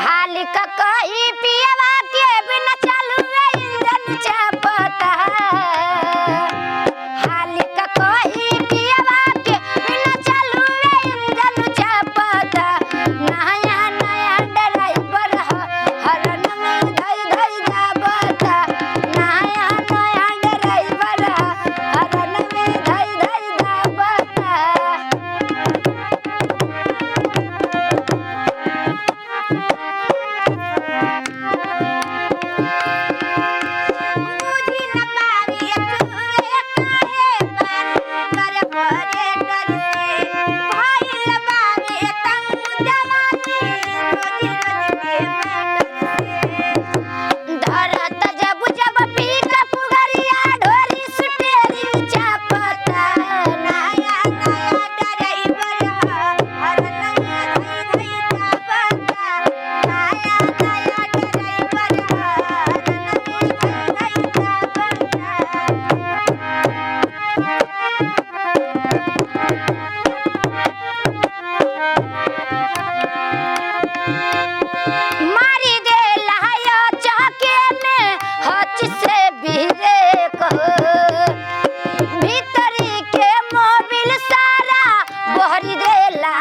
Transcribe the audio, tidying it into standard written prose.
हाल का कही पियवा के बिना चालू इंजन चपता हाल का कही पियवा के बिना चालू इंजन चपता नया नया ड्राइवर हरन में धई धई जाबता नया नया ड्राइवर हरन में धई धई जाबता मुझी न पावी तुरे काहे बात कर परे डर से भाई लबावे तंग जवानी रोजी रोजी के मैटर से धरत जब जब पी का पुगरिया ढोरी सुटेरी चापता नया नया ड्राइवर हरन में धई धई जाबता नया नया ड्राइवर हरन में धई धई मारी दे लहाया चाके में हच से बिरे कहो भीतरी के मोबिल सारा बहरी दे ला